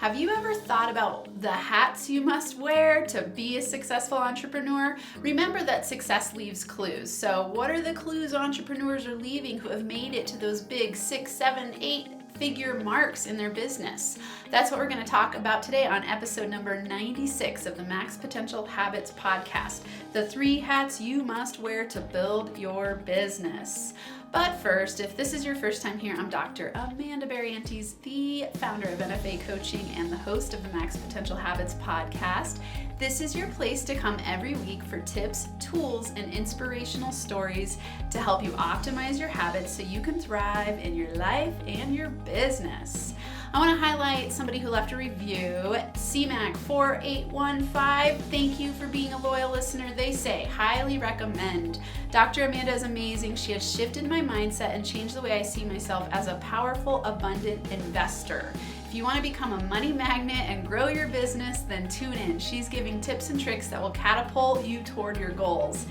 Have you ever thought about the hats you must wear to be a successful entrepreneur? Remember that success leaves clues. So what are the clues entrepreneurs are leaving who have made it to those big 6, 7, 8-figure marks in their business? That's what we're going to talk about today on episode number 96 of the Max Potential Habits podcast. The 3 hats you must wear to build your business. But first, if this is your first time here, I'm Dr. Amanda Barrientos, the founder of NFA Coaching and the host of the Max Potential Habits podcast. This is your place to come every week for tips, tools, and inspirational stories to help you optimize your habits so you can thrive in your life and your business. I want to highlight somebody who left a review, CMAC4815. Thank you for being a loyal listener. They say, highly recommend. Dr. Amanda is amazing. She has shifted my mindset and changed the way I see myself as a powerful, abundant investor. If you want to become a money magnet and grow your business, then tune in. She's giving tips and tricks that will catapult you toward your goals.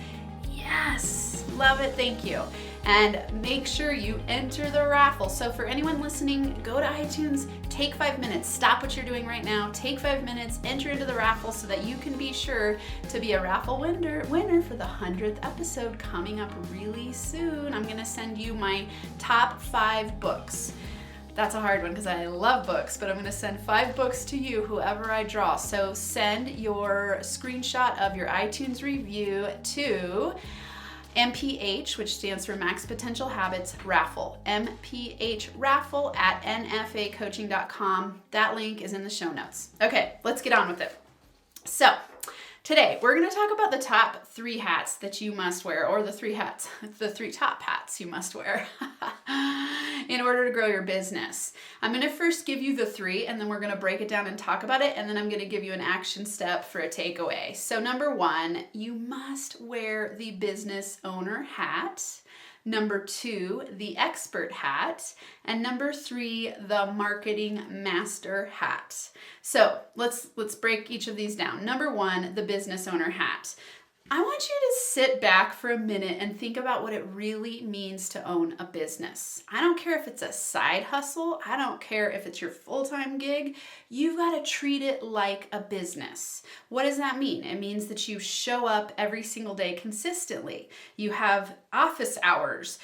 Yes, love it. Thank you. And make sure you enter the raffle. So for anyone listening, go to iTunes, take 5 minutes, stop what you're doing right now, take 5 minutes, enter into the raffle so that you can be sure to be a raffle winner for the 100th episode coming up really soon. I'm going to send you my top 5 books. That's a hard one because I love books, but I'm going to send 5 books to you, whoever I draw. So send your screenshot of your iTunes review to MPH, which stands for Max Potential Habits Raffle. MPH Raffle at nfacoaching.com. That link is in the show notes. Okay, let's get on with it. So, today we're going to talk about the top 3 hats that you must wear, or the 3 top hats you must wear in order to grow your business. I'm going to first give you the 3, and then we're going to break it down and talk about it, and then I'm going to give you an action step for a takeaway. So number 1, you must wear the business owner hat. Number 2, the expert hat. And number 3, the marketing master hat. So let's break each of these down. Number 1, the business owner hat. I want you to sit back for a minute and think about what it really means to own a business. I don't care if it's a side hustle. I don't care if it's your full-time gig. You've got to treat it like a business. What does that mean? It means that you show up every single day consistently. You have office hours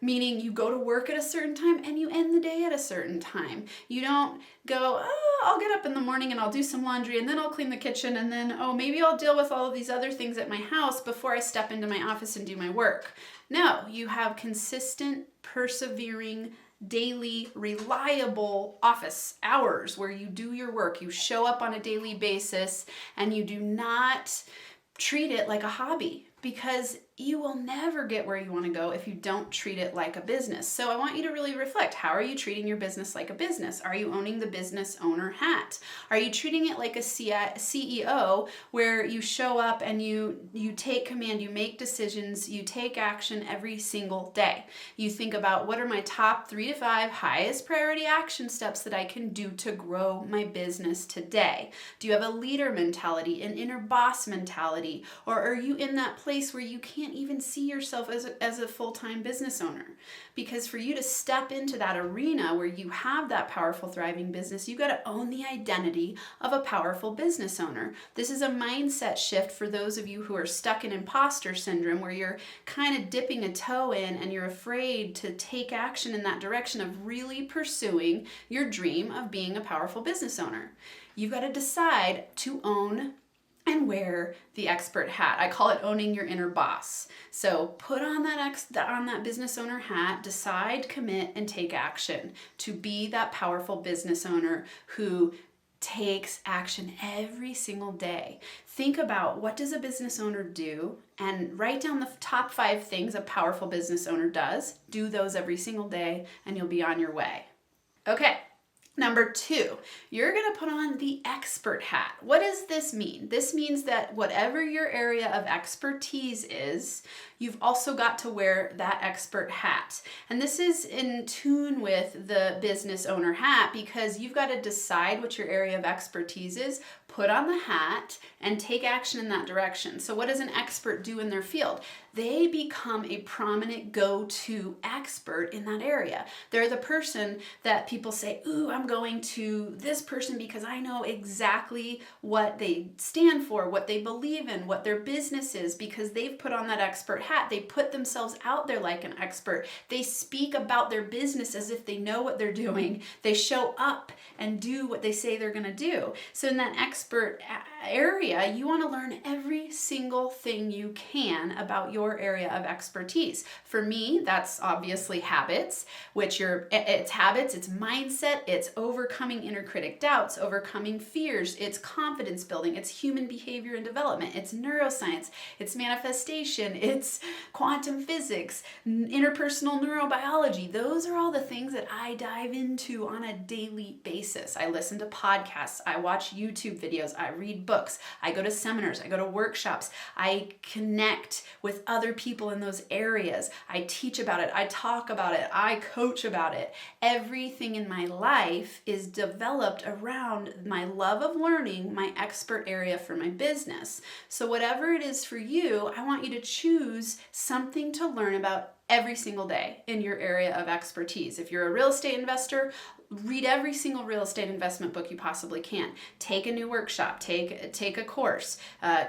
meaning you go to work at a certain time and you end the day at a certain time. You don't go, I'll get up in the morning and I'll do some laundry and then I'll clean the kitchen and then, maybe I'll deal with all of these other things at my house before I step into my office and do my work. No, you have consistent, persevering, daily, reliable office hours where you do your work. You show up on a daily basis and you do not treat it like a hobby, because you will never get where you want to go if you don't treat it like a business. So I want you to really reflect. How are you treating your business like a business? Are you owning the business owner hat? Are you treating it like a CEO where you show up and you take command, you make decisions, you take action every single day? You think about, what are my top 3 to 5 highest priority action steps that I can do to grow my business today? Do you have a leader mentality, an inner boss mentality, or are you in that place where you can't even see yourself as a full-time business owner? Because for you to step into that arena where you have that powerful, thriving business, you got to own the identity of a powerful business owner. This is a mindset shift for those of you who are stuck in imposter syndrome, where you're kind of dipping a toe in and you're afraid to take action in that direction of really pursuing your dream of being a powerful business owner. You've got to decide to own and wear the expert hat. I call it owning your inner boss. So put on that business owner hat, decide, commit, and take action to be that powerful business owner who takes action every single day. Think about, what does a business owner do? And write down the top 5 things a powerful business owner does. Do those every single day and you'll be on your way. Okay. Number 2, you're going to put on the expert hat. What does this mean? This means that whatever your area of expertise is, you've also got to wear that expert hat. And this is in tune with the business owner hat, because you've got to decide what your area of expertise is, put on the hat, and take action in that direction. So what does an expert do in their field? they become a prominent go-to expert in that area. They're the person that people say, ooh, I'm going to this person because I know exactly what they stand for, what they believe in, what their business is, because they've put on that expert hat. They put themselves out there like an expert. They speak about their business as if they know what they're doing. They show up and do what they say they're going to do. So in that expert area, you want to learn every single thing you can about your area of expertise. For me, that's obviously habits, which it's habits, it's mindset, it's overcoming inner critic doubts, overcoming fears, it's confidence building, it's human behavior and development, it's neuroscience, it's manifestation, it's quantum physics, interpersonal neurobiology. Those are all the things that I dive into on a daily basis. I listen to podcasts, I watch YouTube videos, I read books, I go to seminars, I go to workshops, I connect with other people in those areas, I teach about it, I talk about it, I coach about it. Everything in my life is developed around my love of learning, my expert area for my business. So whatever it is for you, I want you to choose something to learn about every single day in your area of expertise. If you're a real estate investor, read every single real estate investment book you possibly can. Take a new workshop, take a course,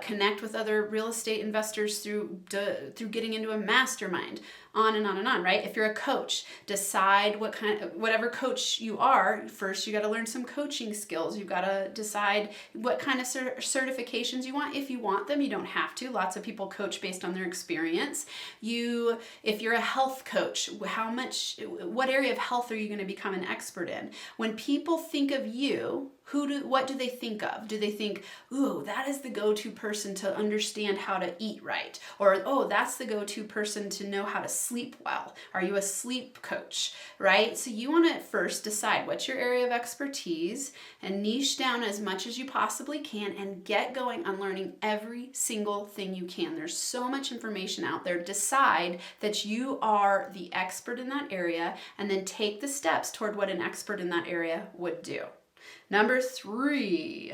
connect with other real estate investors through getting into a mastermind, on and on and on, right? If you're a coach, decide whatever coach you are, first you got to learn some coaching skills. You've got to decide what kind of certifications you want. If you want them, you don't have to. Lots of people coach based on their experience. If you're a health coach, what area of health are you going to become an expert in? When people think of you, what do they think of? Do they think, ooh, that is the go-to person to understand how to eat right? Or, oh, that's the go-to person to know how to sleep well. Are you a sleep coach, right? So you want to first decide what's your area of expertise and niche down as much as you possibly can and get going on learning every single thing you can. There's so much information out there. Decide that you are the expert in that area and then take the steps toward what an expert in that area would do. Number 3,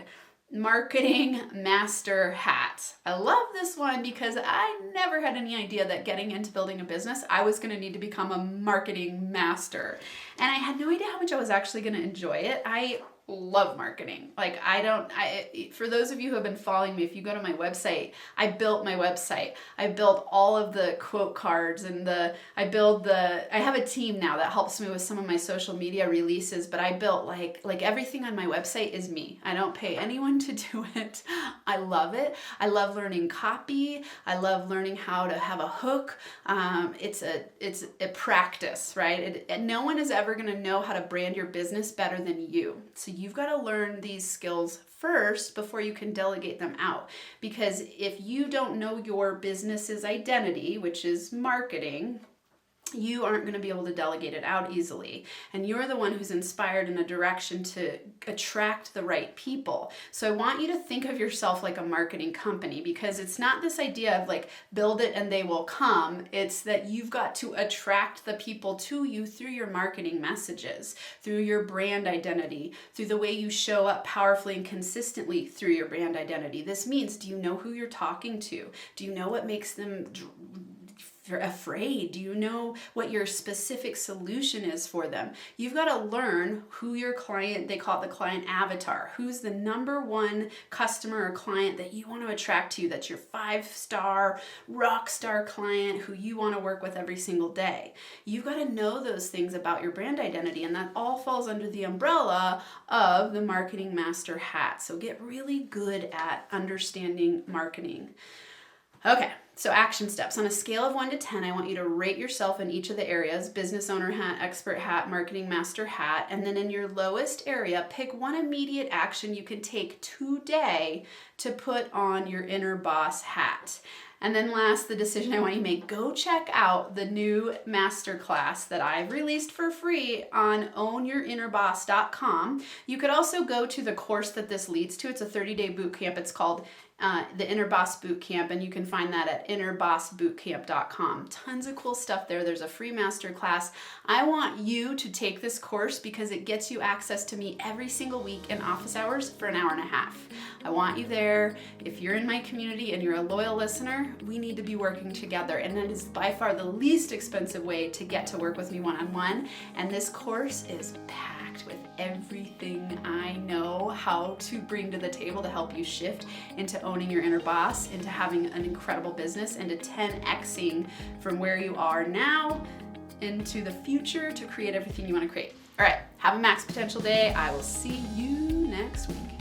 marketing master hat. I love this one because I never had any idea that getting into building a business, I was going to need to become a marketing master. And I had no idea how much I was actually going to enjoy it. I love marketing. Like for those of you who have been following me, if you go to my website, I built my website. I built all of the quote cards and I have a team now that helps me with some of my social media releases, but I built like everything on my website is me. I don't pay anyone to do it. I love it. I love learning copy. I love learning how to have a hook. It's a practice, right? No one is ever going to know how to brand your business better than you. So you've got to learn these skills first before you can delegate them out. Because if you don't know your business's identity, which is marketing, you aren't going to be able to delegate it out easily. And you're the one who's inspired in a direction to attract the right people. So I want you to think of yourself like a marketing company, because it's not this idea of like build it and they will come. It's that you've got to attract the people to you through your marketing messages, through your brand identity, through the way you show up powerfully and consistently through your brand identity. This means, do you know who you're talking to? Do you know what makes them afraid? Do you know what your specific solution is for them? You've got to learn who your client, they call it the client avatar, who's the number one customer or client that you want to attract to you. That's your 5-star rock star client who you want to work with every single day. You've got to know those things about your brand identity, and that all falls under the umbrella of the marketing master hat. So get really good at understanding marketing. Okay, so action steps. On a scale of 1 to 10, I want you to rate yourself in each of the areas: business owner hat, expert hat, marketing master hat. And then in your lowest area, pick one immediate action you can take today to put on your inner boss hat. And then last, the decision I want you to make: go check out the new Masterclass that I've released for free on ownyourinnerboss.com. You could also go to the course that this leads to. It's a 30-day boot camp. It's called the Inner Boss Bootcamp, and you can find that at innerbossbootcamp.com. Tons of cool stuff there. There's a free masterclass. I want you to take this course because it gets you access to me every single week in office hours for an hour and a half. I want you there. If you're in my community and you're a loyal listener, we need to be working together, and that is by far the least expensive way to get to work with me one-on-one. And this course is packed with everything I know how to bring to the table to help you shift into owning your inner boss, into having an incredible business, and to 10xing from where you are now into the future to create everything you want to create. All right, have a max potential day. I will see you next week.